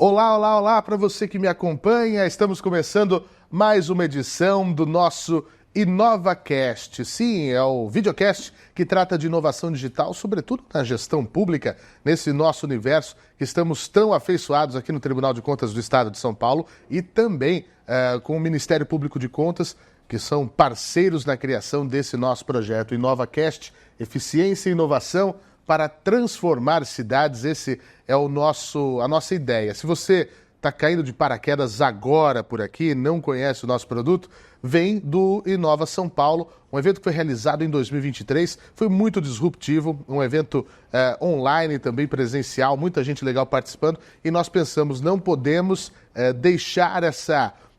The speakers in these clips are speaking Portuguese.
Olá, olá, olá para você que me acompanha. Estamos começando mais uma edição do nosso InovaCast. Sim, é o videocast que trata de inovação digital, sobretudo na gestão pública, nesse nosso universo que estamos tão afeiçoados aqui no Tribunal de Contas do Estado de São Paulo e também com o Ministério Público de Contas, que são parceiros na criação desse nosso projeto InovaCast, Eficiência e Inovação para transformar cidades. Esse é a nossa ideia. Se você está caindo de paraquedas agora por aqui, não conhece o nosso produto, vem do Inova São Paulo, um evento que foi realizado em 2023, foi muito disruptivo, um evento online, também presencial, muita gente legal participando, e nós pensamos, não podemos deixar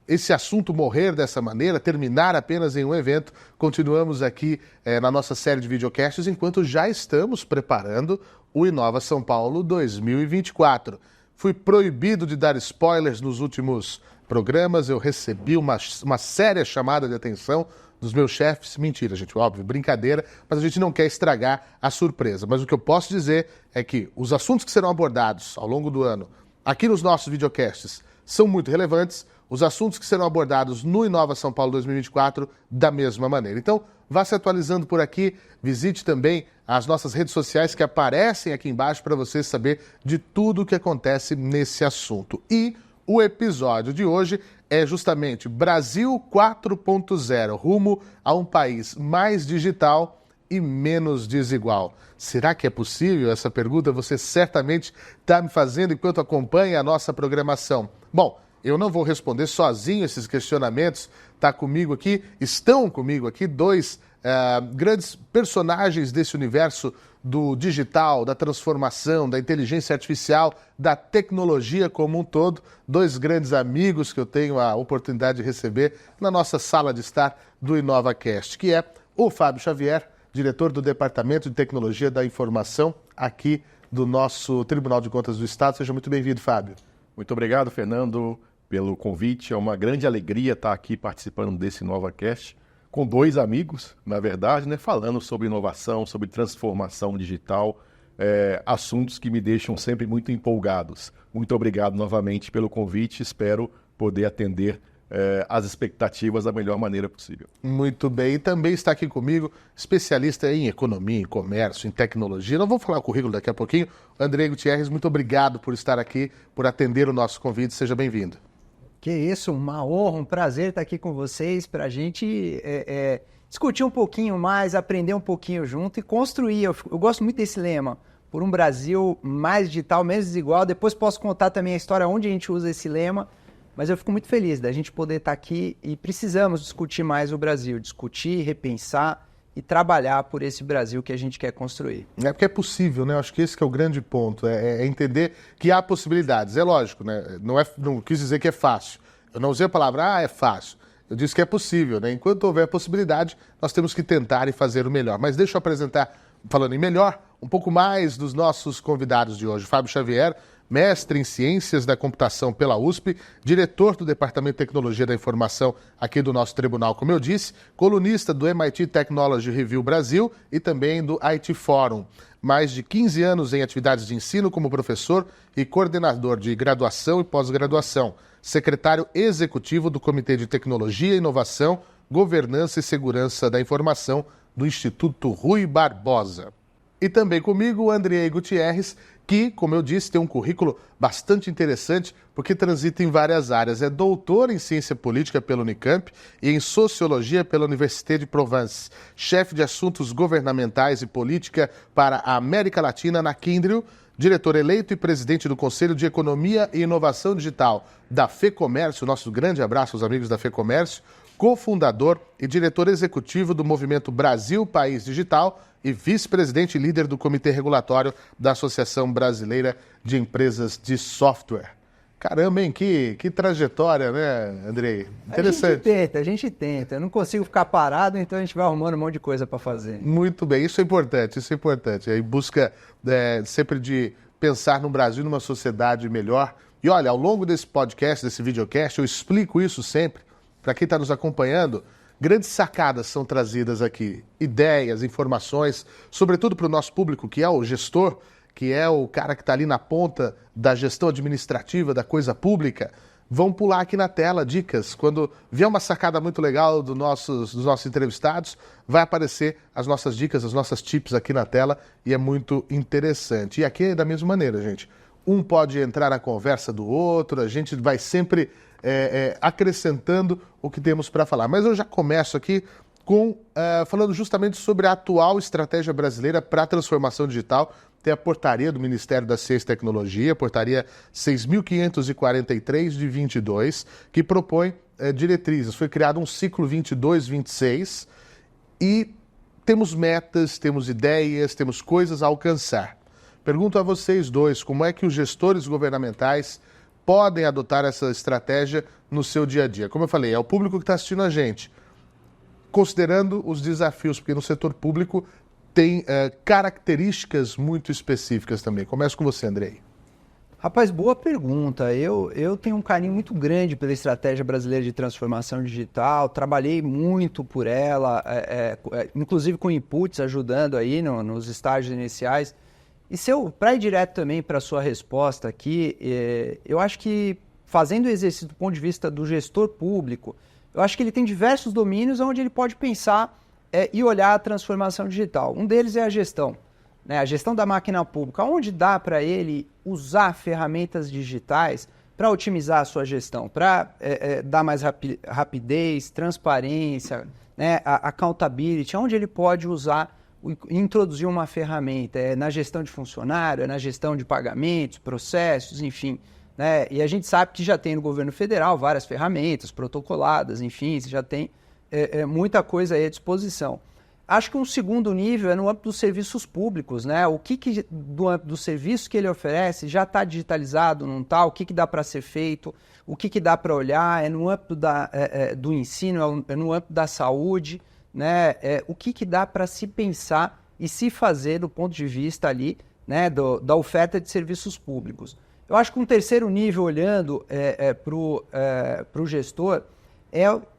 esse assunto morrer dessa maneira, terminar apenas em um evento. Continuamos aqui na nossa série de videocasts, enquanto já estamos preparando o Inova São Paulo 2024. Fui proibido de dar spoilers nos últimos programas, eu recebi uma séria chamada de atenção dos meus chefes. Mentira, gente, óbvio, brincadeira, mas a gente não quer estragar a surpresa. Mas o que eu posso dizer é que os assuntos que serão abordados ao longo do ano, aqui nos nossos videocasts, são muito relevantes. Os assuntos que serão abordados no Inova São Paulo 2024 da mesma maneira. Então, vá se atualizando por aqui, visite também as nossas redes sociais que aparecem aqui embaixo para você saber de tudo o que acontece nesse assunto. E o episódio de hoje é justamente Brasil 4.0, rumo a um país mais digital e menos desigual. Será que é possível? Essa pergunta você certamente está me fazendo enquanto acompanha a nossa programação. Bom, eu não vou responder sozinho esses questionamentos. Estão comigo aqui dois grandes personagens desse universo do digital, da transformação, da inteligência artificial, da tecnologia como um todo. Dois grandes amigos que eu tenho a oportunidade de receber na nossa sala de estar do InovaCast, que é o Fábio Xavier, diretor do Departamento de Tecnologia da Informação aqui do nosso Tribunal de Contas do Estado. Seja muito bem-vindo, Fábio. Muito obrigado, Fernando, pelo convite. É uma grande alegria estar aqui participando desse InovaCast com dois amigos, na verdade, falando sobre inovação, sobre transformação digital, assuntos que me deixam sempre muito empolgados. Muito obrigado novamente pelo convite, espero poder atender as expectativas da melhor maneira possível. Muito bem, e também está aqui comigo, especialista em economia, em comércio, em tecnologia. Nós vamos falar o currículo daqui a pouquinho. André Gutierrez, muito obrigado por estar aqui, por atender o nosso convite. Seja bem-vindo. Que isso, uma honra, um prazer estar aqui com vocês para a gente discutir um pouquinho mais, aprender um pouquinho junto e construir. Eu gosto muito desse lema, por um Brasil mais digital, menos desigual. Depois posso contar também a história onde a gente usa esse lema, mas eu fico muito feliz da gente poder estar aqui e precisamos discutir mais o Brasil, discutir, repensar e trabalhar por esse Brasil que a gente quer construir. É porque é possível, né? Acho que esse que é o grande ponto, é entender que há possibilidades. É lógico, né? Não quis dizer que é fácil. Eu não usei a palavra, é fácil. Eu disse que é possível, né? Enquanto houver possibilidade, nós temos que tentar e fazer o melhor. Mas deixa eu apresentar, falando em melhor, um pouco mais dos nossos convidados de hoje. Fábio Xavier, mestre em Ciências da Computação pela USP, diretor do Departamento de Tecnologia da Informação aqui do nosso tribunal, como eu disse, colunista do MIT Technology Review Brasil e também do IT Forum. Mais de 15 anos em atividades de ensino como professor e coordenador de graduação e pós-graduação, secretário executivo do Comitê de Tecnologia, Inovação, Governança e Segurança da Informação do Instituto Rui Barbosa. E também comigo o André Gutierrez, que, como eu disse, tem um currículo bastante interessante porque transita em várias áreas. É doutor em Ciência Política pela Unicamp e em Sociologia pela Université de Provence. Chefe de Assuntos Governamentais e Política para a América Latina na Kyndryl, diretor eleito e presidente do Conselho de Economia e Inovação Digital da FEComércio. Nosso grande abraço aos amigos da FEComércio. Cofundador e diretor executivo do Movimento Brasil País Digital e vice-presidente e líder do Comitê Regulatório da Associação Brasileira de Empresas de Software. Caramba, hein? Que trajetória, né, Andrei? Interessante. A gente tenta. Eu não consigo ficar parado, então a gente vai arrumando um monte de coisa para fazer. Muito bem, isso é importante, isso é importante. Aí busca sempre de pensar no Brasil, numa sociedade melhor. E olha, ao longo desse podcast, desse videocast, eu explico isso sempre. Para quem está nos acompanhando, grandes sacadas são trazidas aqui, ideias, informações, sobretudo para o nosso público, que é o gestor, que é o cara que está ali na ponta da gestão administrativa, da coisa pública, vão pular aqui na tela dicas. Quando vier uma sacada muito legal dos nossos entrevistados, vai aparecer as nossas dicas, as nossas tips aqui na tela e é muito interessante. E aqui é da mesma maneira, gente. Um pode entrar na conversa do outro, a gente vai sempre acrescentando o que temos para falar. Mas eu já começo aqui falando justamente sobre a atual estratégia brasileira para a transformação digital. Tem a portaria do Ministério da Ciência e Tecnologia, portaria 6.543 de 22, que propõe diretrizes. Foi criado um ciclo 22-26 e temos metas, temos ideias, temos coisas a alcançar. Pergunto a vocês dois, como é que os gestores governamentais podem adotar essa estratégia no seu dia a dia? Como eu falei, é o público que está assistindo a gente, considerando os desafios, porque no setor público tem características muito específicas também. Começo com você, Andrei. Rapaz, boa pergunta. Eu tenho um carinho muito grande pela estratégia brasileira de transformação digital, trabalhei muito por ela, inclusive com inputs, ajudando aí nos estágios iniciais. E para ir direto também para a sua resposta aqui, eu acho que fazendo o exercício do ponto de vista do gestor público, eu acho que ele tem diversos domínios onde ele pode pensar e olhar a transformação digital. Um deles é a gestão, né? A gestão da máquina pública, onde dá para ele usar ferramentas digitais para otimizar a sua gestão, para dar mais rapidez, transparência, né? Accountability, onde ele pode usar, introduzir uma ferramenta, na gestão de funcionário, na gestão de pagamentos, processos, enfim. Né? E a gente sabe que já tem no governo federal várias ferramentas protocoladas, enfim, já tem muita coisa aí à disposição. Acho que um segundo nível é no âmbito dos serviços públicos, né? O que do âmbito do serviço que ele oferece já está digitalizado, não está? O que dá para ser feito? O que dá para olhar? É no âmbito do ensino, é no âmbito da saúde, né? O que dá para se pensar e se fazer do ponto de vista ali, né, da oferta de serviços públicos. Eu acho que um terceiro nível, olhando para o gestor,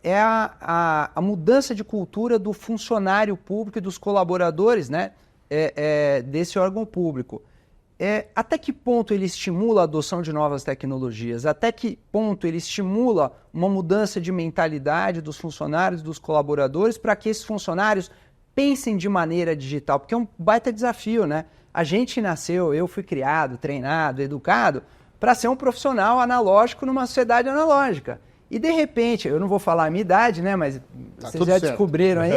é a mudança de cultura do funcionário público e dos colaboradores, né, desse órgão público. Até que ponto ele estimula a adoção de novas tecnologias? Até que ponto ele estimula uma mudança de mentalidade dos funcionários, dos colaboradores, para que esses funcionários pensem de maneira digital? Porque é um baita desafio, né? A gente nasceu, eu fui criado, treinado, educado para ser um profissional analógico numa sociedade analógica. E de repente, eu não vou falar a minha idade, né? Mas tá vocês já descobriram aí.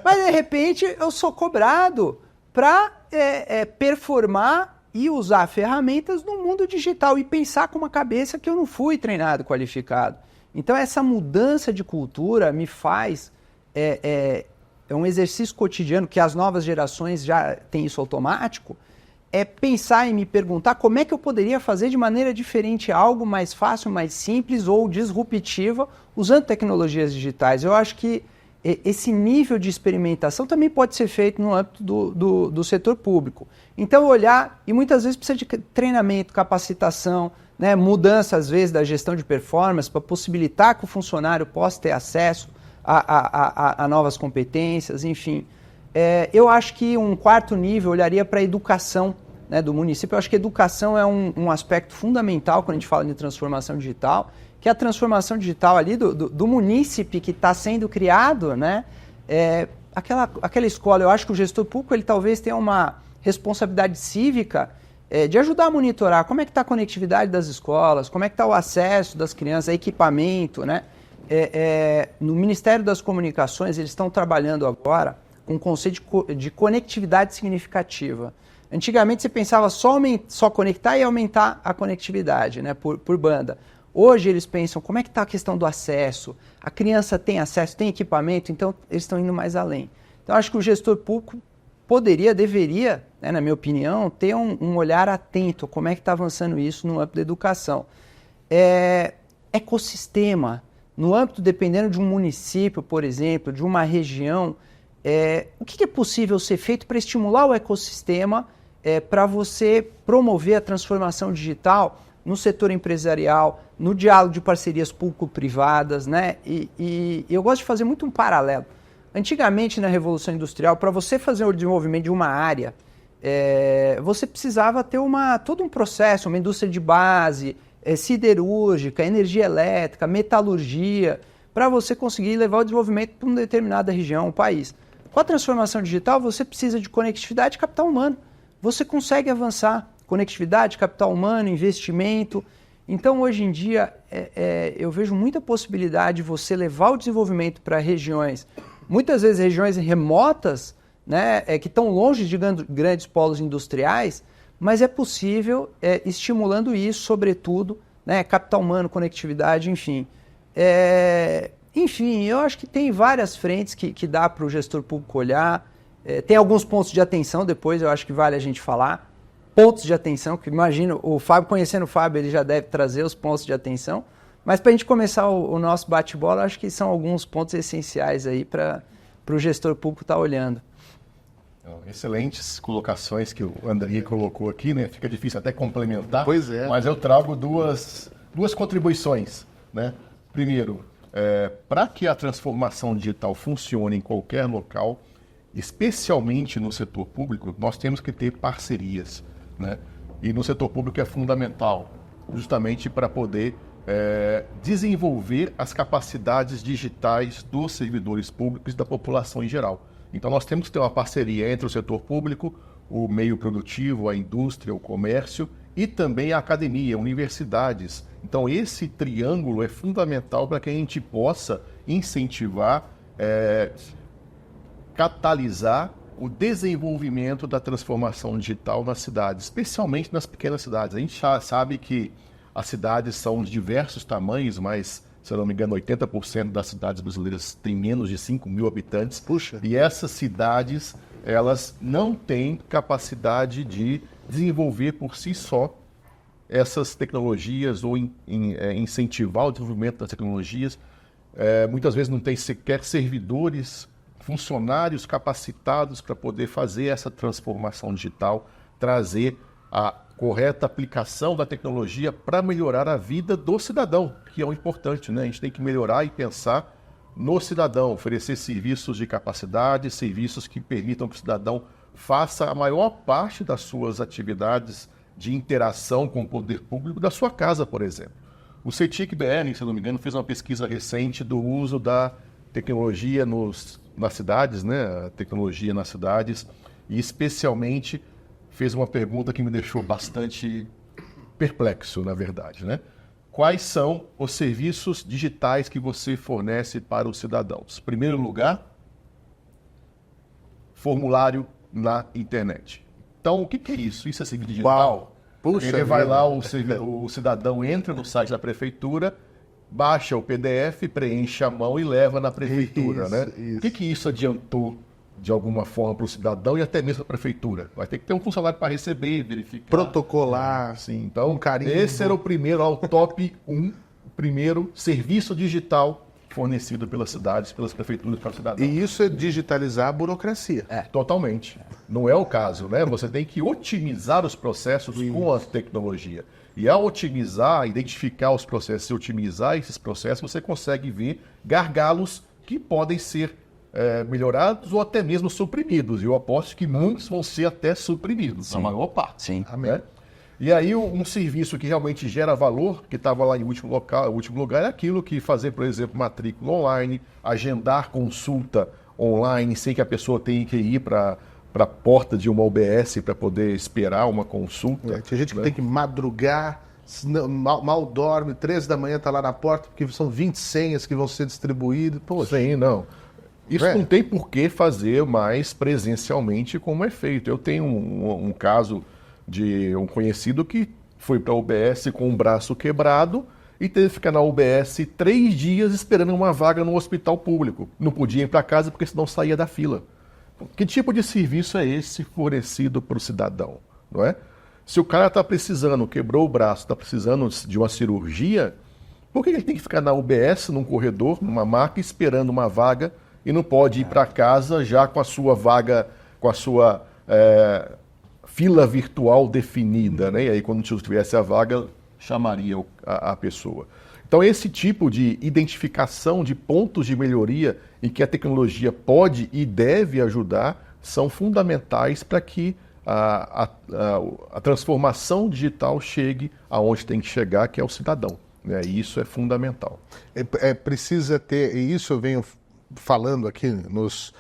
Mas de repente eu sou cobrado para performar e usar ferramentas no mundo digital e pensar com uma cabeça que eu não fui treinado, qualificado. Então essa mudança de cultura me faz... É um exercício cotidiano que as novas gerações já têm isso automático, pensar e me perguntar como é que eu poderia fazer de maneira diferente algo mais fácil, mais simples ou disruptiva usando tecnologias digitais. Eu acho que esse nível de experimentação também pode ser feito no âmbito do setor público. Então olhar, e muitas vezes precisa de treinamento, capacitação, né, mudança às vezes da gestão de performance para possibilitar que o funcionário possa ter acesso a novas competências, enfim. Eu acho que um quarto nível olharia para a educação, né, do município. Eu acho que a educação é um aspecto fundamental quando a gente fala de transformação digital, que é a transformação digital ali do munícipe que está sendo criado, né, aquela escola. Eu acho que o gestor público ele talvez tenha uma responsabilidade cívica de ajudar a monitorar como é que está a conectividade das escolas, como é que está o acesso das crianças a equipamento, né? No Ministério das Comunicações, eles estão trabalhando agora com um conceito de conectividade significativa. Antigamente, você pensava só conectar e aumentar a conectividade, né, por banda. Hoje, eles pensam como é que está a questão do acesso. A criança tem acesso, tem equipamento, então eles estão indo mais além. Então, acho que o gestor público deveria, né, na minha opinião, ter um olhar atento a como é que está avançando isso no âmbito da educação. Ecossistema. No âmbito, dependendo de um município, por exemplo, de uma região, o que é possível ser feito para estimular o ecossistema, para você promover a transformação digital no setor empresarial, no diálogo de parcerias público-privadas, né? E eu gosto de fazer muito um paralelo. Antigamente, na Revolução Industrial, para você fazer o desenvolvimento de uma área, você precisava ter todo um processo, uma indústria de base, siderúrgica, energia elétrica, metalurgia, para você conseguir levar o desenvolvimento para uma determinada região, um país. Com a transformação digital, você precisa de conectividade e capital humano. Você consegue avançar. Conectividade, capital humano, investimento. Então, hoje em dia, eu vejo muita possibilidade de você levar o desenvolvimento para regiões, muitas vezes regiões remotas, né, que estão longe de grandes polos industriais, mas é possível estimulando isso, sobretudo, né, capital humano, conectividade, enfim. Enfim, eu acho que tem várias frentes que dá para o gestor público olhar. Tem alguns pontos de atenção, depois eu acho que vale a gente falar. Pontos de atenção, que imagino, o Fábio, conhecendo o Fábio, ele já deve trazer os pontos de atenção. Mas para a gente começar o nosso bate-bola, acho que são alguns pontos essenciais aí para o gestor público estar olhando. Excelentes colocações que o André colocou aqui, né? Fica difícil até complementar. Pois é. Mas eu trago duas contribuições, né? Primeiro, para que a transformação digital funcione em qualquer local, especialmente no setor público, nós temos que ter parcerias, né? E no setor público é fundamental, justamente para poder desenvolver as capacidades digitais dos servidores públicos e da população em geral. Então nós temos que ter uma parceria entre o setor público, o meio produtivo, a indústria, o comércio e também a academia, universidades. Então esse triângulo é fundamental para que a gente possa incentivar, catalisar o desenvolvimento da transformação digital nas cidades, especialmente nas pequenas cidades. A gente já sabe que as cidades são de diversos tamanhos, mas, se eu não me engano, 80% das cidades brasileiras têm menos de 5 mil habitantes. Puxa. E essas cidades, elas não têm capacidade de desenvolver por si só essas tecnologias ou incentivar o desenvolvimento das tecnologias. Muitas vezes não tem sequer servidores, funcionários capacitados para poder fazer essa transformação digital, trazer a correta aplicação da tecnologia para melhorar a vida do cidadão, que é o importante, né? A gente tem que melhorar e pensar no cidadão, oferecer serviços de capacidade, serviços que permitam que o cidadão faça a maior parte das suas atividades de interação com o poder público da sua casa, por exemplo. O CETIC-BR, se não me engano, fez uma pesquisa recente do uso da tecnologia nas cidades, né? A tecnologia nas cidades, e especialmente fez uma pergunta que me deixou bastante perplexo, na verdade, né? Quais são os serviços digitais que você fornece para os cidadãos? Em primeiro lugar, formulário na internet. Então, o que é isso? Isso é serviço digital? Uau! Puxa Ele vai vida. lá, o cidadão entra no site da prefeitura, baixa o PDF, preenche a mão e leva na prefeitura, Isso, né? isso. O que isso adiantou de alguma forma para o cidadão e até mesmo para a prefeitura? Vai ter que ter um funcionário para receber, verificar. Protocolar, Sim, então, um carimbo. esse era o primeiro, o top 1, o primeiro serviço digital fornecido pelas cidades, pelas prefeituras para o cidadão. E isso é digitalizar a burocracia. Totalmente. Não é o caso, né? Você tem que otimizar os processos com a tecnologia. E ao otimizar, identificar os processos e otimizar esses processos, você consegue ver gargalos que podem ser melhorados ou até mesmo suprimidos. E eu aposto que muitos vão ser até suprimidos, a maior parte. Sim. Né? E aí um serviço que realmente gera valor, que estava lá em último lugar, é aquilo que fazer, por exemplo, matrícula online, agendar consulta online sem que a pessoa tenha que ir para a porta de uma UBS para poder esperar uma consulta. Tem gente que tem que madrugar, mal dorme, 3 da manhã está lá na porta, porque são 20 senhas que vão ser distribuídas. Poxa. Sim, não. Isso não tem por que fazer mais presencialmente como é feito. Eu tenho um caso de um conhecido que foi para a UBS com o braço quebrado e teve que ficar na UBS 3 dias esperando uma vaga no hospital público. Não podia ir para casa porque senão saía da fila. Que tipo de serviço é esse fornecido para o cidadão? Não é? Se o cara está precisando, quebrou o braço, está precisando de uma cirurgia, por que ele tem que ficar na UBS, num corredor, numa maca, esperando uma vaga e não pode ir para casa já com a sua vaga, com a sua fila virtual definida, né? E aí quando tivesse a vaga, chamaria a pessoa. Então esse tipo de identificação de pontos de melhoria em que a tecnologia pode e deve ajudar são fundamentais para que a transformação digital chegue aonde tem que chegar, que é o cidadão. Né? E isso é fundamental. Precisa ter, e isso eu venho falando aqui nos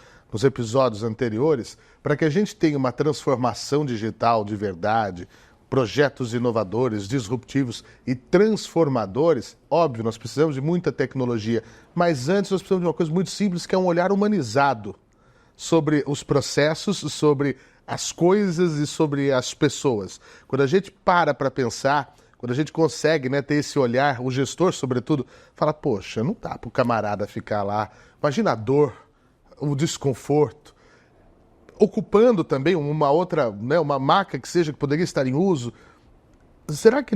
episódios anteriores, para que a gente tenha uma transformação digital de verdade, projetos inovadores, disruptivos e transformadores, óbvio, nós precisamos de muita tecnologia, mas antes nós precisamos de uma coisa muito simples, que é um olhar humanizado sobre os processos, sobre as coisas e sobre as pessoas. Quando a gente para pensar, quando a gente consegue, né, ter esse olhar, o gestor, sobretudo, fala, poxa, não dá para o camarada ficar lá, imagina a dor, o desconforto, ocupando também uma outra, né, uma maca que seja, que poderia estar em uso. Será que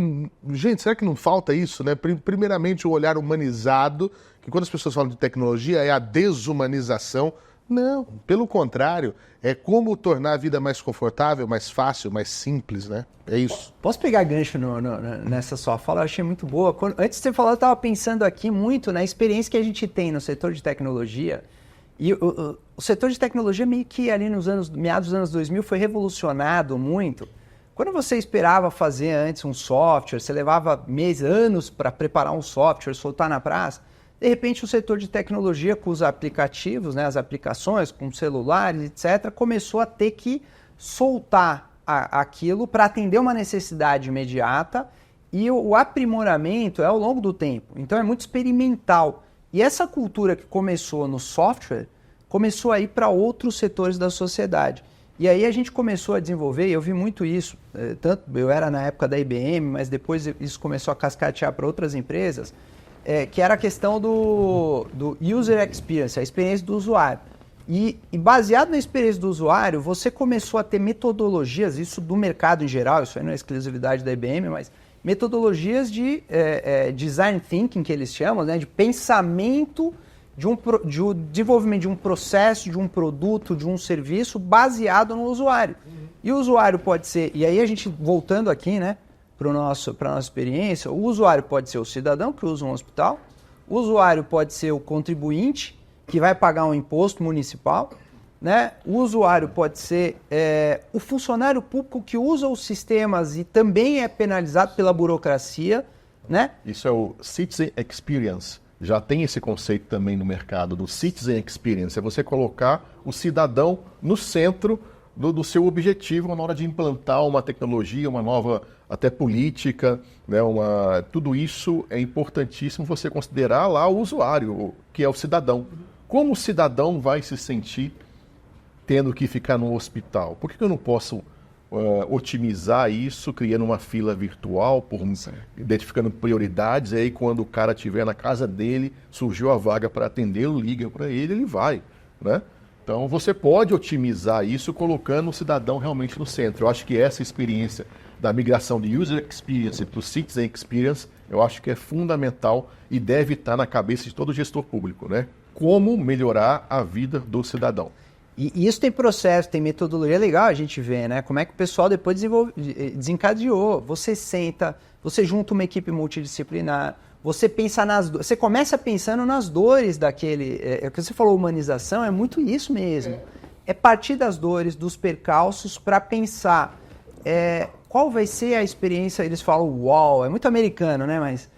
não falta isso, né? Primeiramente o olhar humanizado, que quando as pessoas falam de tecnologia é a desumanização. Não, pelo contrário, é como tornar a vida mais confortável, mais fácil, mais simples, né? É isso. Posso pegar gancho nessa sua fala? Eu achei muito boa. Antes de você falar, eu estava pensando aqui muito na experiência que a gente tem no setor de tecnologia. E o setor de tecnologia meio que ali meados dos anos 2000 foi revolucionado muito. Quando você esperava fazer antes um software, você levava meses, anos para preparar um software, soltar na praça. De repente, o setor de tecnologia, com os aplicativos, né, as aplicações, com celulares, etc., começou a ter que soltar aquilo para atender uma necessidade imediata, e o aprimoramento é ao longo do tempo. Então, é muito experimental. E essa cultura que começou no software, começou a ir para outros setores da sociedade. E aí a gente começou a desenvolver, e eu vi muito isso, tanto eu era na época da IBM, mas depois isso começou a cascatear para outras empresas, que era a questão do user experience, a experiência do usuário. E baseado na experiência do usuário, você começou a ter metodologias, isso do mercado em geral, isso aí não é exclusividade da IBM, mas metodologias de design thinking, que eles chamam, né, de pensamento de desenvolvimento de um processo, de um produto, de um serviço baseado no usuário. E o usuário pode ser, e aí a gente voltando aqui, né, para a nossa experiência, o usuário pode ser o cidadão que usa um hospital, o usuário pode ser o contribuinte que vai pagar um imposto municipal, né? O usuário pode ser o funcionário público que usa os sistemas e também é penalizado pela burocracia, né? Isso é o Citizen Experience. Já tem esse conceito também no mercado do Citizen Experience. É você colocar o cidadão no centro do seu objetivo na hora de implantar uma tecnologia, uma nova até política, né? Tudo isso é importantíssimo você considerar lá o usuário, que é o cidadão. Como o cidadão vai se sentir tendo que ficar no hospital? Por que eu não posso otimizar isso, criando uma fila virtual, identificando prioridades, e aí quando o cara estiver na casa dele, surgiu a vaga para atendê-lo, liga para ele, ele vai, né? Então você pode otimizar isso colocando o cidadão realmente no centro. Eu acho que essa experiência da migração de User Experience para o Citizen Experience, eu acho que é fundamental e deve estar na cabeça de todo gestor público, né? Como melhorar a vida do cidadão. E isso tem processo, tem metodologia legal, a gente vê, né? Como é que o pessoal depois desencadeou. Você senta, você junta uma equipe multidisciplinar, você pensa você começa pensando nas dores daquele... o que você falou, humanização, é muito isso mesmo. É partir das dores, dos percalços, para pensar qual vai ser a experiência. Eles falam, uau, é muito americano, né? Mas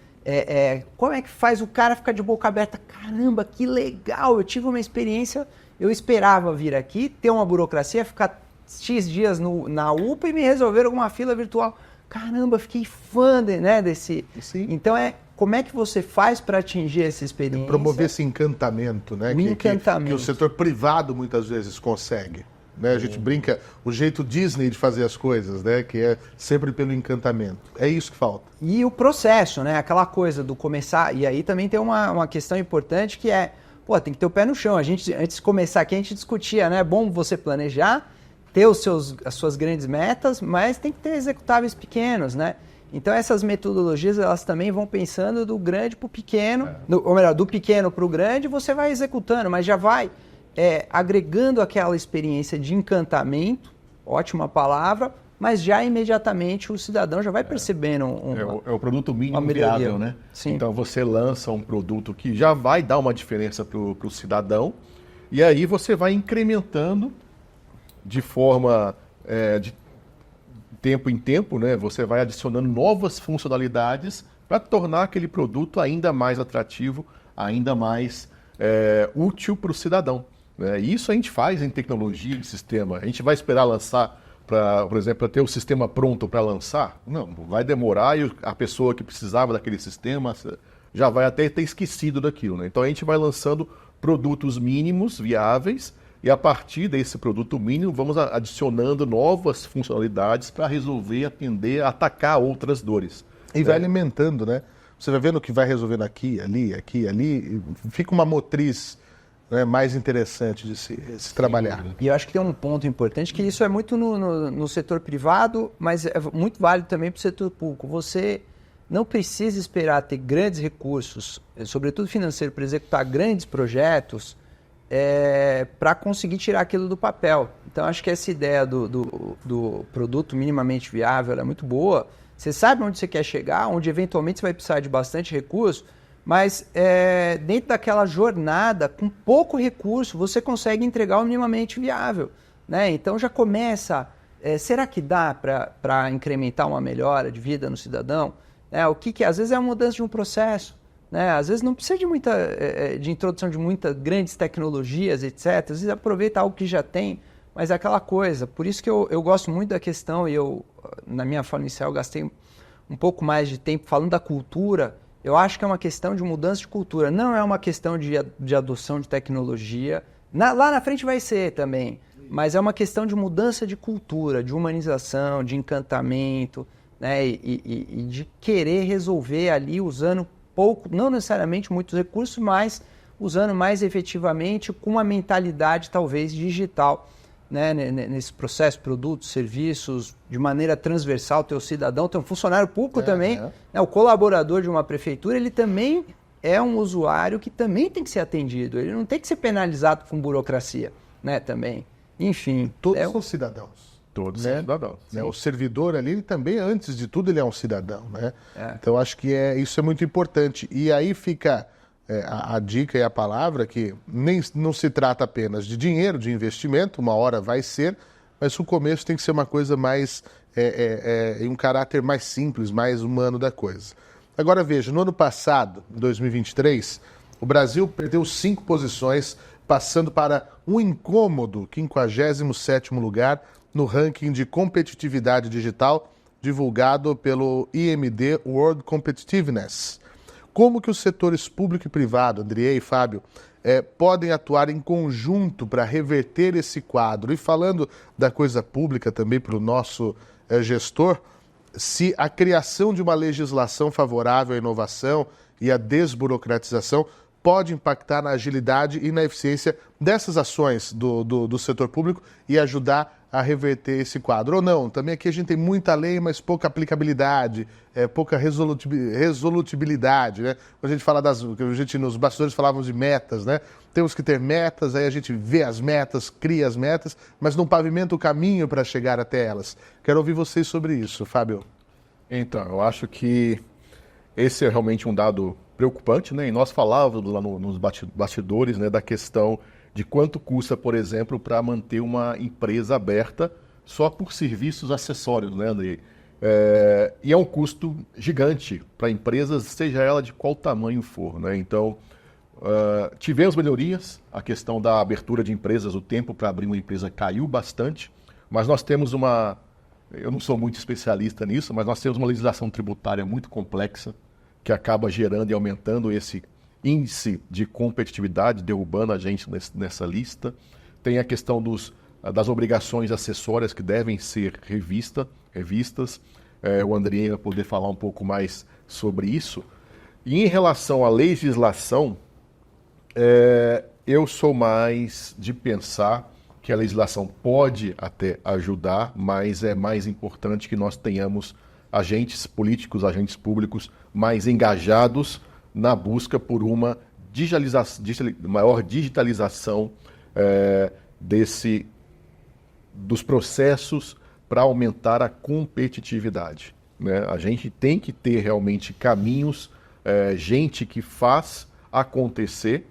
como é que faz o cara ficar de boca aberta? Caramba, que legal, eu tive uma experiência... Eu esperava vir aqui, ter uma burocracia, ficar X dias na UPA e me resolver alguma fila virtual. Caramba, fiquei fã desse... Sim. Então, como é que você faz para atingir essa experiência? Promover esse encantamento, né? Que o setor privado muitas vezes consegue. Né? A gente brinca, o jeito Disney de fazer as coisas, né? Que é sempre pelo encantamento. É isso que falta. E o processo, né? Aquela coisa do começar... E aí também tem uma questão importante que tem que ter o pé no chão. A gente, antes de começar aqui, a gente discutia, né? É bom você planejar, ter as suas grandes metas, mas tem que ter executáveis pequenos, né? Então, essas metodologias, elas também vão pensando do grande para o pequeno, ou melhor, do pequeno para o grande, você vai executando, mas já vai agregando aquela experiência de encantamento, ótima palavra, mas já imediatamente o cidadão já vai percebendo é o produto mínimo viável, né? Sim. Então você lança um produto que já vai dar uma diferença para o cidadão, e aí você vai incrementando de forma tempo em tempo, né, você vai adicionando novas funcionalidades para tornar aquele produto ainda mais atrativo, ainda mais útil para o cidadão. Né? E isso a gente faz em tecnologia de sistema. A gente vai esperar lançar, por exemplo, para ter o sistema pronto para lançar? Não, vai demorar e a pessoa que precisava daquele sistema já vai até ter esquecido daquilo. Né? Então a gente vai lançando produtos mínimos, viáveis, e a partir desse produto mínimo vamos adicionando novas funcionalidades para resolver, atender, atacar outras dores. E vai alimentando, né? Você vai vendo que vai resolvendo aqui, ali, e fica uma motriz, né, mais interessante de se trabalhar. E eu acho que tem um ponto importante, que isso é muito no setor privado, mas é muito válido também para o setor público. Você não precisa esperar ter grandes recursos, sobretudo financeiro, para executar grandes projetos, para conseguir tirar aquilo do papel. Então, acho que essa ideia do produto minimamente viável é muito boa. Você sabe onde você quer chegar, onde eventualmente você vai precisar de bastante recurso, mas dentro daquela jornada, com pouco recurso, você consegue entregar o minimamente viável. Né? Então, já começa... será que dá para incrementar uma melhora de vida no cidadão? O que às vezes é a mudança de um processo. Né? Às vezes não precisa de introdução de muitas grandes tecnologias, etc. Às vezes aproveita algo que já tem, mas é aquela coisa. Por isso que eu gosto muito da questão, e eu, na minha fala inicial, gastei um pouco mais de tempo falando da cultura. Eu acho que é uma questão de mudança de cultura, não é uma questão de adoção de tecnologia. Lá na frente vai ser também, mas é uma questão de mudança de cultura, de humanização, de encantamento, né? E de querer resolver ali usando pouco, não necessariamente muitos recursos, mas usando mais efetivamente com uma mentalidade talvez digital, né? Nesse processo, produtos, serviços, de maneira transversal, ter o cidadão, ter um funcionário público também, né? O colaborador de uma prefeitura, ele também é um usuário que também tem que ser atendido, ele não tem que ser penalizado com burocracia, né? Também, enfim. Todos são cidadãos. Todos né? são cidadãos. Né? O servidor ali, ele também, antes de tudo, ele é um cidadão. Né? Então, acho que isso é muito importante. E aí fica a dica e a palavra que não se trata apenas de dinheiro, de investimento, uma hora vai ser, mas o começo tem que ser uma coisa mais, em um caráter mais simples, mais humano da coisa. Agora veja, no ano passado, em 2023, o Brasil perdeu 5 posições, passando para um incômodo 57º lugar no ranking de competitividade digital divulgado pelo IMD World Competitiveness. Como que os setores público e privado, André e Fábio, podem atuar em conjunto para reverter esse quadro? E falando da coisa pública também para o nosso gestor, se a criação de uma legislação favorável à inovação e à desburocratização pode impactar na agilidade e na eficiência dessas ações do setor público e ajudar a reverter esse quadro. Ou não, também aqui a gente tem muita lei, mas pouca aplicabilidade, pouca resolutibilidade. Né? Quando a gente fala nos bastidores falávamos de metas, né? Temos que ter metas, aí a gente vê as metas, cria as metas, mas não pavimenta o caminho para chegar até elas. Quero ouvir vocês sobre isso, Fábio. Então, eu acho que esse é realmente um dado preocupante, né? E nós falávamos lá nos bastidores, né, da questão de quanto custa, por exemplo, para manter uma empresa aberta só por serviços acessórios, né, André? E é um custo gigante para empresas, seja ela de qual tamanho for, né? Então, tivemos melhorias, a questão da abertura de empresas, o tempo para abrir uma empresa caiu bastante, mas nós temos eu não sou muito especialista nisso, mas nós temos uma legislação tributária muito complexa, que acaba gerando e aumentando esse índice de competitividade, derrubando a gente nessa lista. Tem a questão das obrigações acessórias que devem ser revistas. O André vai poder falar um pouco mais sobre isso. E em relação à legislação, eu sou mais de pensar que a legislação pode até ajudar, mas é mais importante que nós tenhamos agentes políticos, agentes públicos mais engajados na busca por uma maior digitalização dos processos para aumentar a competitividade. Né? A gente tem que ter realmente caminhos, gente que faz acontecer,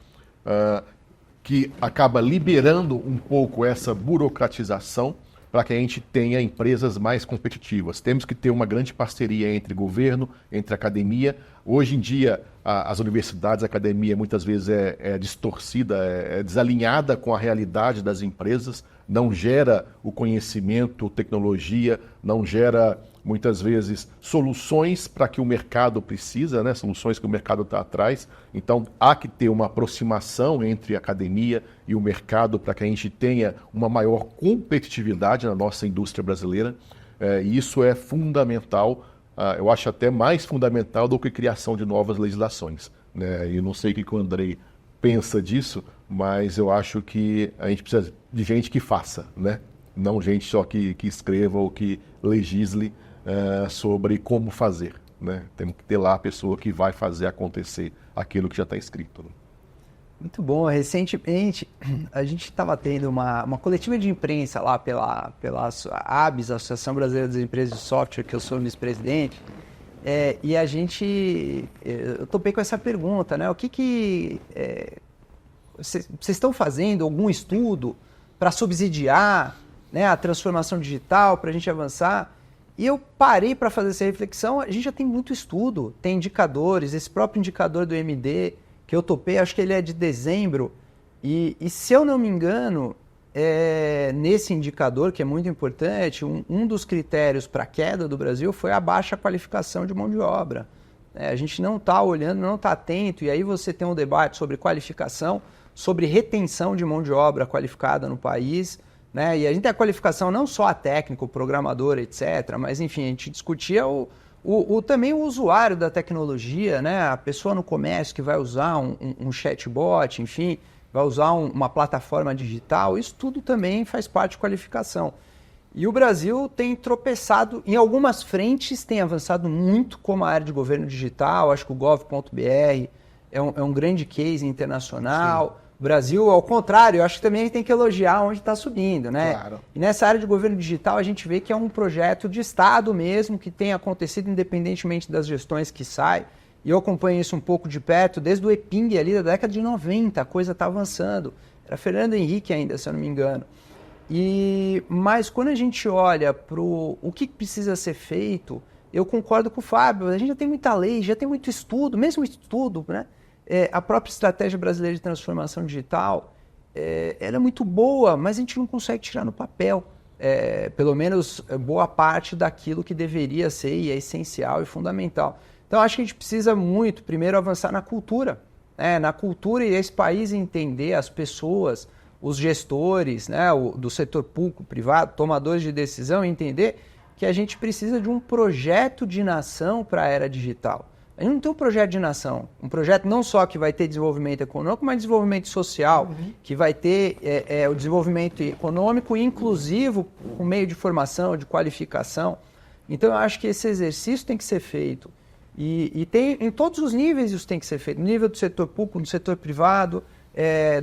que acaba liberando um pouco essa burocratização para que a gente tenha empresas mais competitivas. Temos que ter uma grande parceria entre governo, entre academia. Hoje em dia, as universidades, a academia, muitas vezes é distorcida, é desalinhada com a realidade das empresas, não gera o conhecimento, tecnologia, não gera, muitas vezes, soluções para que o mercado precisa, né? Soluções que o mercado está atrás. Então, há que ter uma aproximação entre a academia e o mercado para que a gente tenha uma maior competitividade na nossa indústria brasileira. E isso é fundamental, eu acho até mais fundamental do que a criação de novas legislações, né? Eu não sei o que o Andrei pensa disso, mas eu acho que a gente precisa de gente que faça, né? Não gente só que escreva ou que legisle sobre como fazer, né? Temos que ter lá a pessoa que vai fazer acontecer aquilo que já está escrito, né? Muito bom. Recentemente, a gente estava tendo uma coletiva de imprensa lá pela ABS, Associação Brasileira das Empresas de Software, que eu sou vice-presidente, e eu topei com essa pergunta, né? O que vocês estão fazendo algum estudo para subsidiar, né, a transformação digital, para a gente avançar? E eu parei para fazer essa reflexão. A gente já tem muito estudo, tem indicadores, esse próprio indicador do MD, que eu topei, acho que ele é de dezembro, e se eu não me engano, nesse indicador, que é muito importante, um dos critérios para a queda do Brasil foi a baixa qualificação de mão de obra. A gente não está olhando, não está atento, e aí você tem um debate sobre qualificação, sobre retenção de mão de obra qualificada no país, né? E a gente tem a qualificação não só a técnico, programador, etc., mas enfim, a gente discutia também o usuário da tecnologia, né? A pessoa no comércio que vai usar um chatbot, enfim, vai usar uma plataforma digital, isso tudo também faz parte de qualificação. E o Brasil tem tropeçado, em algumas frentes tem avançado muito, como a área de governo digital, acho que o gov.br é um grande case internacional. Sim. O Brasil, ao contrário, eu acho que também tem que elogiar onde está subindo, né? Claro. E nessa área de governo digital a gente vê que é um projeto de Estado mesmo, que tem acontecido independentemente das gestões que saem. E eu acompanho isso um pouco de perto, desde o EPING ali da década de 90, a coisa está avançando. Era Fernando Henrique ainda, se eu não me engano. Mas quando a gente olha para o que precisa ser feito, eu concordo com o Fábio, a gente já tem muita lei, já tem muito estudo, mesmo estudo, né? A própria estratégia brasileira de transformação digital, ela é muito boa, mas a gente não consegue tirar no papel, pelo menos boa parte daquilo que deveria ser e é essencial e fundamental. Então, acho que a gente precisa muito, primeiro, avançar na cultura, né? Na cultura e esse país entender as pessoas, os gestores, né, do setor público, privado, tomadores de decisão, entender que a gente precisa de um projeto de nação para a era digital. A gente não tem um projeto de nação, um projeto não só que vai ter desenvolvimento econômico, mas desenvolvimento social, que vai ter o desenvolvimento econômico inclusivo com meio de formação, de qualificação. Então, eu acho que esse exercício tem que ser feito. E tem, em todos os níveis isso tem que ser feito, no nível do setor público, no setor privado,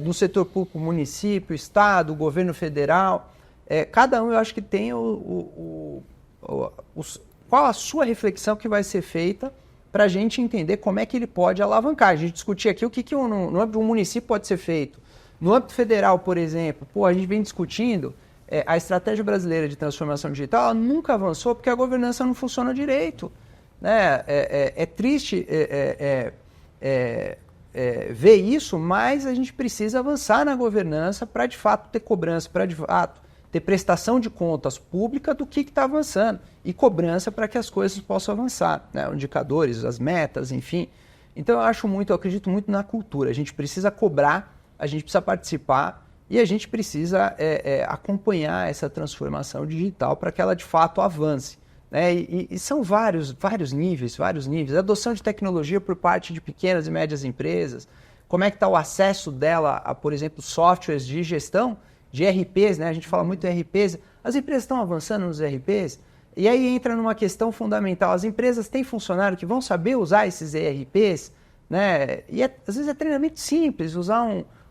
no setor público, município, estado, governo federal. Cada um, eu acho que tem qual a sua reflexão que vai ser feita para a gente entender como é que ele pode alavancar. A gente discutir aqui o que no âmbito de um município pode ser feito. No âmbito federal, por exemplo, a gente vem discutindo a estratégia brasileira de transformação digital, ela nunca avançou porque a governança não funciona direito, né? É triste ver isso, mas a gente precisa avançar na governança para, de fato, ter cobrança, para, de fato, ter prestação de contas pública do que está avançando e cobrança para que as coisas possam avançar, né? Indicadores, as metas, enfim. Então, eu acredito muito na cultura. A gente precisa cobrar, a gente precisa participar e a gente precisa acompanhar essa transformação digital para que ela, de fato, avance, né? E são vários níveis. A adoção de tecnologia por parte de pequenas e médias empresas, como é que está o acesso dela a, por exemplo, softwares de gestão, de RPs, né? A gente fala muito de RPs, as empresas estão avançando nos RPs, e aí entra numa questão fundamental, as empresas têm funcionário que vão saber usar esses ERPs, né? E às vezes é treinamento simples, usar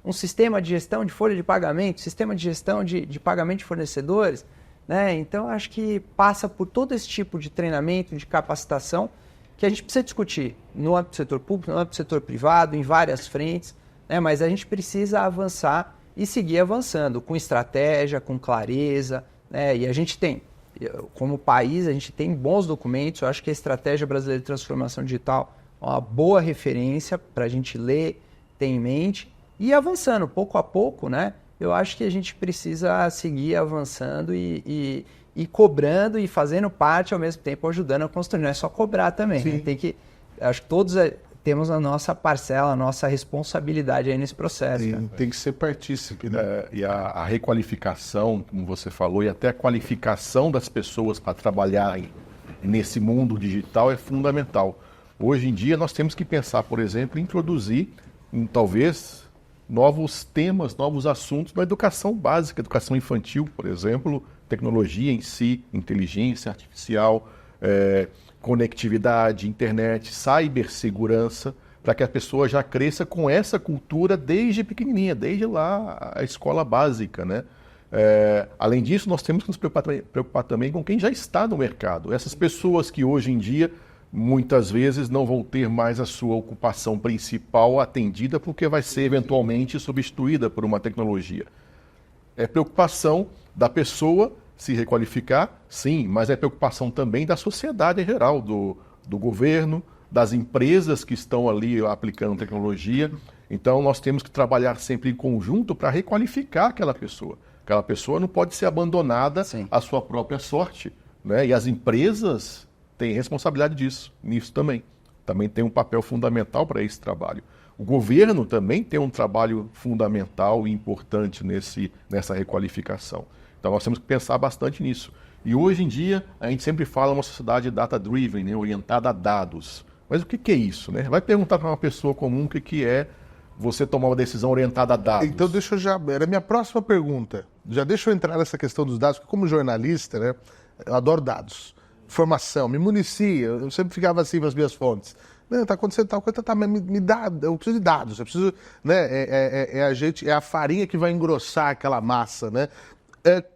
um sistema de gestão de folha de pagamento, sistema de gestão de pagamento de fornecedores, né? Então, acho que passa por todo esse tipo de treinamento, de capacitação, que a gente precisa discutir no âmbito do setor público, no âmbito do setor privado, em várias frentes, né? Mas a gente precisa avançar e seguir avançando com estratégia, com clareza, E a gente tem, como país, a gente tem bons documentos. Eu acho que a Estratégia Brasileira de Transformação Digital é uma boa referência para a gente ler, ter em mente e ir avançando pouco a pouco, né? Eu acho que a gente precisa seguir avançando e cobrando e fazendo parte, ao mesmo tempo ajudando a construir. Não é só cobrar também, né? Acho que todos temos a nossa parcela, a nossa responsabilidade aí nesse processo. Sim, tem que ser partícipe, né? E a requalificação, como você falou, e até a qualificação das pessoas para trabalhar nesse mundo digital é fundamental. Hoje em dia nós temos que pensar, por exemplo, em introduzir, talvez, novos temas, novos assuntos na educação básica, educação infantil, por exemplo, tecnologia em si, inteligência artificial, conectividade, internet, cibersegurança, para que a pessoa já cresça com essa cultura desde pequenininha, desde lá a escola básica, né? Além disso, nós temos que nos preocupar também com quem já está no mercado. Essas pessoas que hoje em dia, muitas vezes, não vão ter mais a sua ocupação principal atendida porque vai ser eventualmente substituída por uma tecnologia. É preocupação da pessoa se requalificar, sim, mas é preocupação também da sociedade em geral, do governo, das empresas que estão ali aplicando tecnologia. Então, nós temos que trabalhar sempre em conjunto para requalificar aquela pessoa. Aquela pessoa não pode ser abandonada à sua própria sorte, né? E as empresas têm responsabilidade nisso também. Também tem um papel fundamental para esse trabalho. O governo também tem um trabalho fundamental e importante nessa requalificação. Então, nós temos que pensar bastante nisso. E hoje em dia, a gente sempre fala uma sociedade data-driven, né, orientada a dados. Mas o que é isso, né? Vai perguntar para uma pessoa comum o que é você tomar uma decisão orientada a dados. Então, era a minha próxima pergunta. Já deixa eu entrar nessa questão dos dados, porque como jornalista, né, eu adoro dados. Informação, me municia, eu sempre ficava assim nas minhas fontes. Não, tá acontecendo tal coisa, me dá, eu preciso de dados, eu preciso, né, é a farinha que vai engrossar aquela massa, né?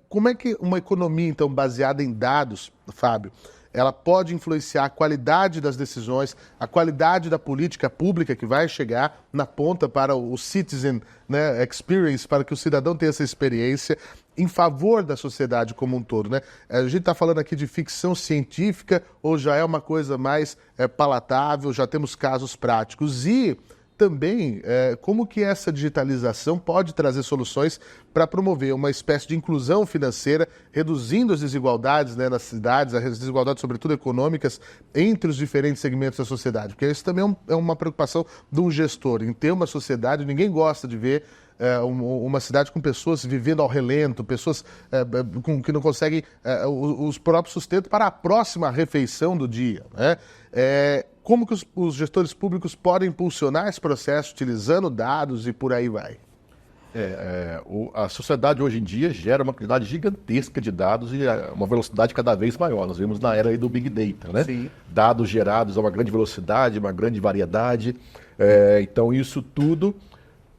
Como é que uma economia, então, baseada em dados, Fábio, ela pode influenciar a qualidade das decisões, a qualidade da política pública que vai chegar na ponta para o citizen, né, experience, para que o cidadão tenha essa experiência em favor da sociedade como um todo, né? A gente está falando aqui de ficção científica ou já é uma coisa mais palatável, já temos casos práticos e também como que essa digitalização pode trazer soluções para promover uma espécie de inclusão financeira, reduzindo as desigualdades, né, nas cidades, as desigualdades, sobretudo econômicas, entre os diferentes segmentos da sociedade. Porque isso também é uma preocupação de um gestor, em ter uma sociedade, ninguém gosta de ver uma cidade com pessoas vivendo ao relento, pessoas que não conseguem os próprios sustentos para a próxima refeição do dia, né? Como que os gestores públicos podem impulsionar esse processo utilizando dados e por aí vai? A sociedade hoje em dia gera uma quantidade gigantesca de dados e uma velocidade cada vez maior. Nós vemos na era aí do Big Data, né? Sim. Dados gerados a uma grande velocidade, uma grande variedade. Então isso tudo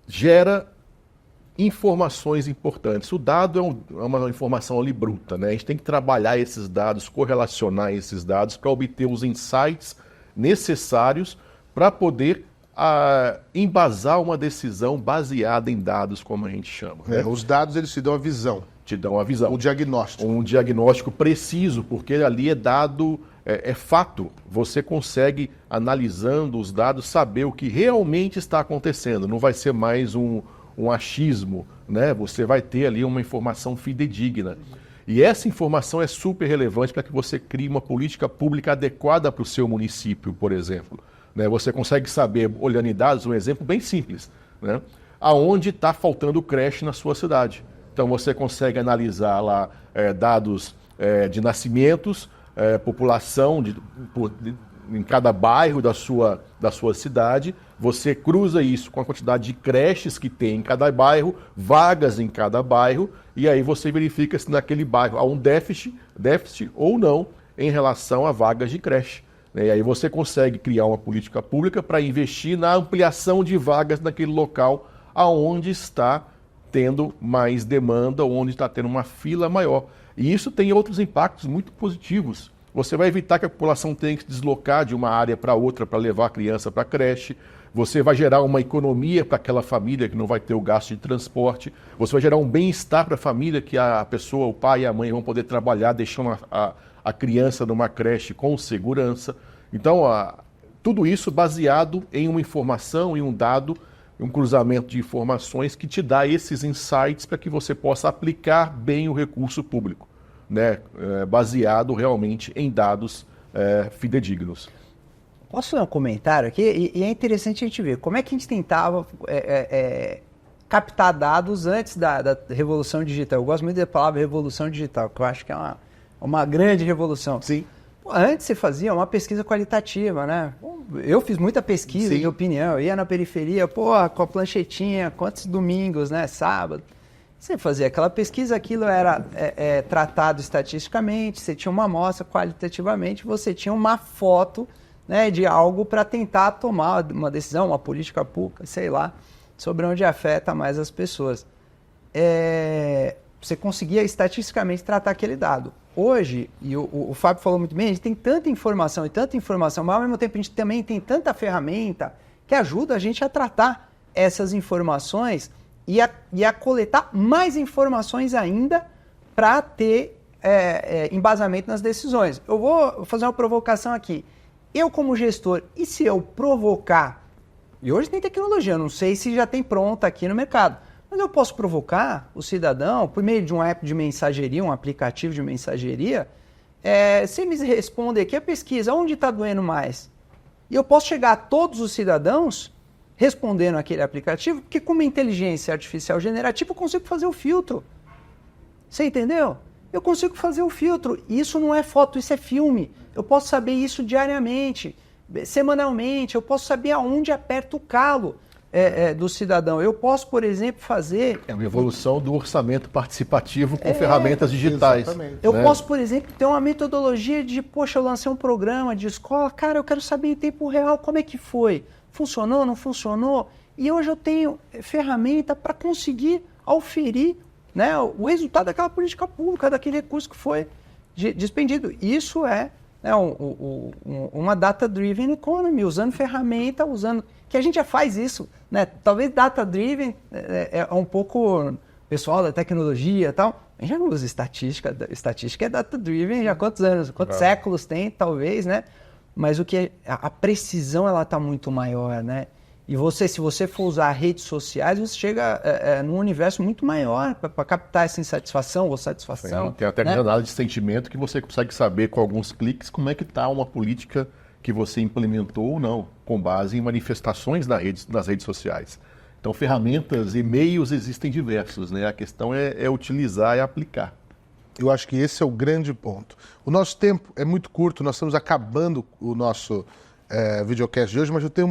gera informações importantes. O dado é uma informação ali bruta, né? A gente tem que trabalhar esses dados, correlacionar esses dados para obter os insights necessários para poder embasar uma decisão baseada em dados, como a gente chama. Né? Os dados, eles te dão a visão. Te dão a visão. O diagnóstico. Um diagnóstico preciso, porque ali é dado, é fato. Você consegue, analisando os dados, saber o que realmente está acontecendo. Não vai ser mais um achismo, né? Você vai ter ali uma informação fidedigna. E essa informação é super relevante para que você crie uma política pública adequada para o seu município, por exemplo. Né? Você consegue saber, olhando em dados, um exemplo bem simples, né? Aonde está faltando creche na sua cidade. Então você consegue analisar lá dados de nascimentos, população em cada bairro da sua cidade. Você cruza isso com a quantidade de creches que tem em cada bairro, vagas em cada bairro, e aí você verifica se naquele bairro há um déficit ou não em relação a vagas de creche. E aí você consegue criar uma política pública para investir na ampliação de vagas naquele local aonde está tendo mais demanda, ou onde está tendo uma fila maior. E isso tem outros impactos muito positivos. Você vai evitar que a população tenha que se deslocar de uma área para outra para levar a criança para a creche. você vai gerar uma economia para aquela família que não vai ter o gasto de transporte, você vai gerar um bem-estar para a família que a pessoa, o pai e a mãe vão poder trabalhar, deixando a criança numa creche com segurança. Então, tudo isso baseado em uma informação, em um dado, um cruzamento de informações que te dá esses insights para que você possa aplicar bem o recurso público, né? Baseado realmente em dados fidedignos. Posso fazer um comentário aqui? E é interessante a gente ver como é que a gente tentava captar dados antes da revolução digital. Eu gosto muito da palavra revolução digital, que eu acho que é uma grande revolução. Sim. Antes você fazia uma pesquisa qualitativa, né? Eu fiz muita pesquisa, em opinião. Eu ia na periferia, com a planchetinha, quantos domingos, né? Sábado. Você fazia aquela pesquisa, aquilo era tratado estatisticamente, você tinha uma amostra qualitativamente, você tinha uma foto, né, de algo para tentar tomar uma decisão, uma política pública, sei lá, sobre onde afeta mais as pessoas. Você conseguia estatisticamente tratar aquele dado. Hoje, e o Fábio falou muito bem, a gente tem tanta informação, mas ao mesmo tempo a gente também tem tanta ferramenta que ajuda a gente a tratar essas informações e a coletar mais informações ainda para ter embasamento nas decisões. Eu vou fazer uma provocação aqui. Eu, como gestor, e se eu provocar, e hoje tem tecnologia, eu não sei se já tem pronta aqui no mercado, mas eu posso provocar o cidadão, por meio de um app de mensageria, um aplicativo de mensageria, você me responde aqui a pesquisa, onde está doendo mais? E eu posso chegar a todos os cidadãos respondendo aquele aplicativo, porque com uma inteligência artificial generativa eu consigo fazer o filtro. Você entendeu? Eu consigo fazer o filtro. Isso não é foto, isso é filme. Eu posso saber isso diariamente, semanalmente. Eu posso saber aonde aperta o calo do cidadão. Eu posso, por exemplo, fazer... É uma evolução do orçamento participativo com ferramentas digitais. Exatamente. Eu posso, por exemplo, ter uma metodologia de, eu lancei um programa de escola, cara, eu quero saber em tempo real como é que foi. Funcionou, não funcionou? E hoje eu tenho ferramenta para conseguir auferir, né, o resultado daquela política pública, daquele recurso que foi despendido. Isso é uma data-driven economy, usando ferramenta, que a gente já faz isso, né? Talvez data-driven é um pouco pessoal da tecnologia e tal, a gente já usa estatística é data-driven já há quantos anos, quantos séculos tem, talvez, né? Mas a precisão ela está muito maior, né? E se você for usar redes sociais, você chega num universo muito maior para captar essa insatisfação ou satisfação. Tem até análise de sentimento que você consegue saber com alguns cliques como é que está uma política que você implementou ou não, com base em manifestações nas redes sociais. Então, ferramentas e meios existem diversos, né? A questão é utilizar e aplicar. Eu acho que esse é o grande ponto. O nosso tempo é muito curto, nós estamos acabando o nosso videocast de hoje, mas eu tenho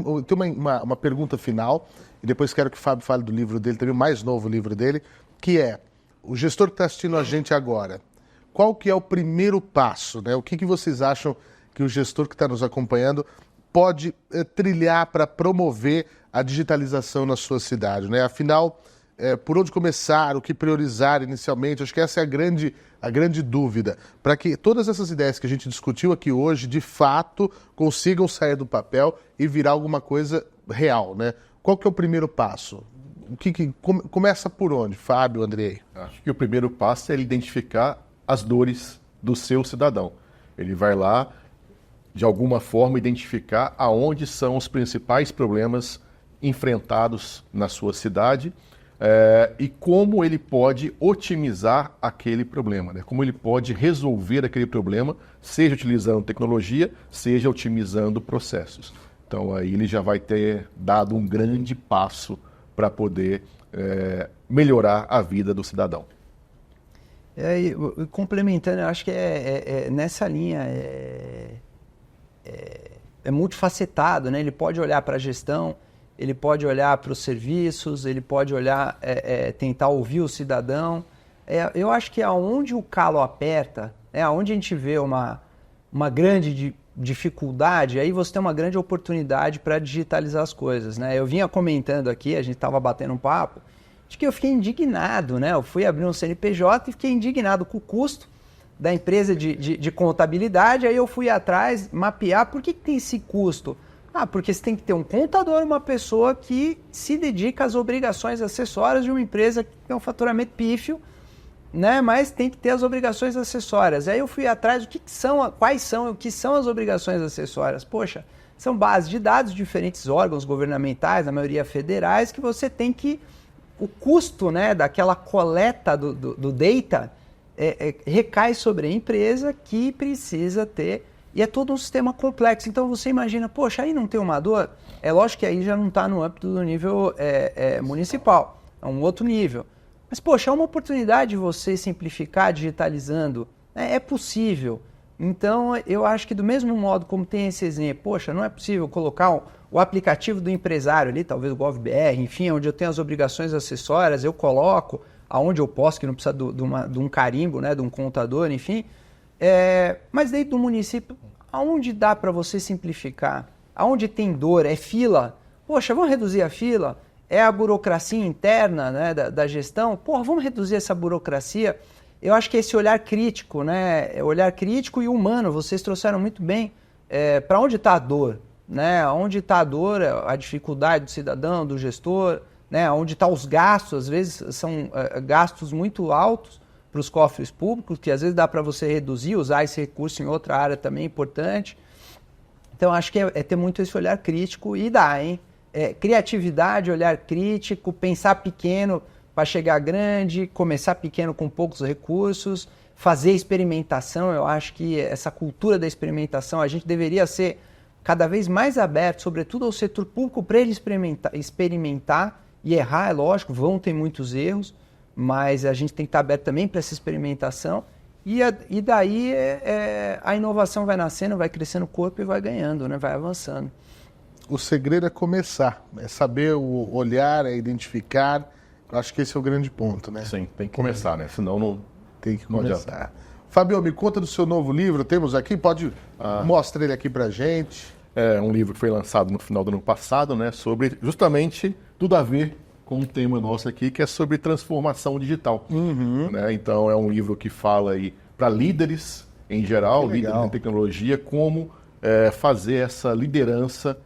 uma pergunta final, e depois quero que o Fábio fale do livro dele, também o mais novo livro dele, que é, o gestor que está assistindo a gente agora, qual que é o primeiro passo, né? O que vocês acham que o gestor que está nos acompanhando pode trilhar para promover a digitalização na sua cidade, né? Afinal, por onde começar, o que priorizar inicialmente, acho que essa é a grande dúvida, para que todas essas ideias que a gente discutiu aqui hoje, de fato, consigam sair do papel e virar alguma coisa real, né? Qual que é o primeiro passo? Começa por onde, Fábio, Andrei? Acho que o primeiro passo é ele identificar as dores do seu cidadão. Ele vai lá, de alguma forma, identificar aonde são os principais problemas enfrentados na sua cidade, e como ele pode otimizar aquele problema, né? Como ele pode resolver aquele problema, seja utilizando tecnologia, seja otimizando processos. Então aí ele já vai ter dado um grande passo para poder melhorar a vida do cidadão. Complementando, eu acho que nessa linha é multifacetado, né? Ele pode olhar para a gestão, ele pode olhar para os serviços, ele pode olhar, tentar ouvir o cidadão. Eu acho que aonde o calo aperta, aonde a gente vê uma grande dificuldade, aí você tem uma grande oportunidade para digitalizar as coisas, né? Eu vinha comentando aqui, a gente estava batendo um papo, de que eu fiquei indignado, né? Eu fui abrir um CNPJ e fiquei indignado com o custo da empresa de contabilidade, aí eu fui atrás, mapear, por que tem esse custo? Porque você tem que ter um contador, uma pessoa que se dedica às obrigações acessórias de uma empresa que tem um faturamento pífio, né? Mas tem que ter as obrigações acessórias. Aí eu fui atrás quais são as obrigações acessórias. Poxa, são bases de dados de diferentes órgãos governamentais, na maioria federais, que você tem que... O custo, né, daquela coleta do data recai sobre a empresa que precisa ter... E é todo um sistema complexo. Então você imagina, poxa, aí não tem uma dor? É lógico que aí já não está no âmbito do nível municipal. É um outro nível. Mas, poxa, é uma oportunidade de você simplificar digitalizando. É possível. Então, eu acho que do mesmo modo como tem esse exemplo, poxa, não é possível colocar o aplicativo do empresário ali, talvez o GovBR, enfim, onde eu tenho as obrigações acessórias, eu coloco aonde eu posso, que não precisa de um carimbo, né, de um contador, enfim. Mas dentro do município, aonde dá para você simplificar? Aonde tem dor? É fila? Poxa, vamos reduzir a fila? É a burocracia interna, né, da gestão? Porra, vamos reduzir essa burocracia? Eu acho que esse olhar crítico, né, olhar crítico e humano, vocês trouxeram muito bem para onde está a dor, né? Onde está a dor, a dificuldade do cidadão, do gestor, né? Onde estão os gastos, às vezes são gastos muito altos para os cofres públicos, que às vezes dá para você reduzir, usar esse recurso em outra área também importante. Então, acho que é ter muito esse olhar crítico e dá, hein? Criatividade, olhar crítico, pensar pequeno para chegar grande, começar pequeno com poucos recursos, fazer experimentação. Eu acho que essa cultura da experimentação, a gente deveria ser cada vez mais aberto, sobretudo ao setor público, para ele experimentar e errar, é lógico, vão ter muitos erros, mas a gente tem que estar aberto também para essa experimentação e daí a inovação vai nascendo, vai crescendo o corpo e vai ganhando, né? Vai avançando. O segredo é começar, é saber olhar, é identificar. Eu acho que esse é o grande ponto, né? Sim, tem que começar, né? Senão não... Tem que começar. Fabio, me conta do seu novo livro, temos aqui, pode mostra ele aqui pra gente. É um livro que foi lançado no final do ano passado, né? Sobre justamente tudo a ver com um tema nosso aqui, que é sobre transformação digital. Né? Então, é um livro que fala aí para líderes em geral, líderes em tecnologia, como fazer essa liderança,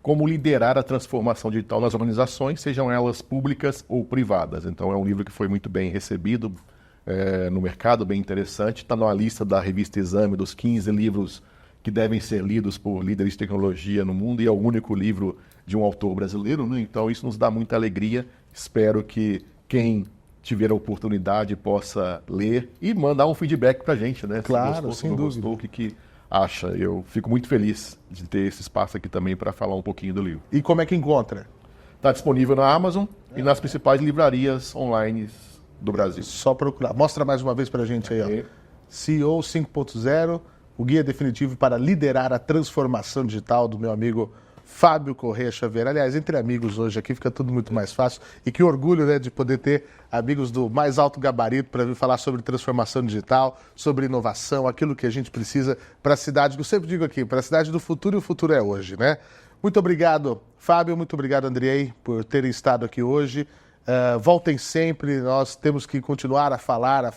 como liderar a transformação digital nas organizações, sejam elas públicas ou privadas. Então, é um livro que foi muito bem recebido no mercado, bem interessante. Está na lista da revista Exame dos 15 livros que devem ser lidos por líderes de tecnologia no mundo, e é o único livro de um autor brasileiro, né? Então isso nos dá muita alegria. Espero que quem tiver a oportunidade possa ler e mandar um feedback pra gente, né? Claro, se gostou, o que acha. Eu fico muito feliz de ter esse espaço aqui também para falar um pouquinho do livro. E como é que encontra? Está disponível na Amazon e nas principais livrarias online do Brasil. Só procurar. Mostra mais uma vez pra gente aí, ó. CEO 5.0, o guia definitivo para liderar a transformação digital, do meu amigo Fábio Correia Xavier. Aliás, entre amigos hoje aqui fica tudo muito mais fácil. E que orgulho, né, de poder ter amigos do mais alto gabarito para vir falar sobre transformação digital, sobre inovação, aquilo que a gente precisa para a cidade, que eu sempre digo aqui, para a cidade do futuro, e o futuro é hoje, né? Muito obrigado, Fábio, muito obrigado, Andrei, por terem estado aqui hoje. Voltem sempre, nós temos que continuar a falar,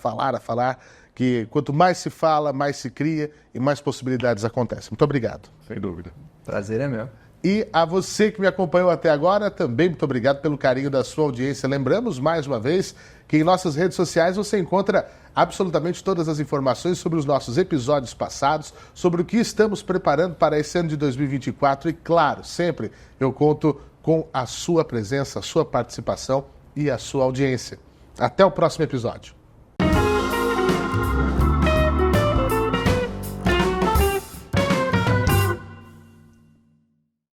que quanto mais se fala, mais se cria e mais possibilidades acontecem. Muito obrigado. Sem dúvida. Prazer é meu. E a você que me acompanhou até agora, também muito obrigado pelo carinho da sua audiência. Lembramos, mais uma vez, que em nossas redes sociais você encontra absolutamente todas as informações sobre os nossos episódios passados, sobre o que estamos preparando para esse ano de 2024 e, claro, sempre eu conto com a sua presença, a sua participação e a sua audiência. Até o próximo episódio.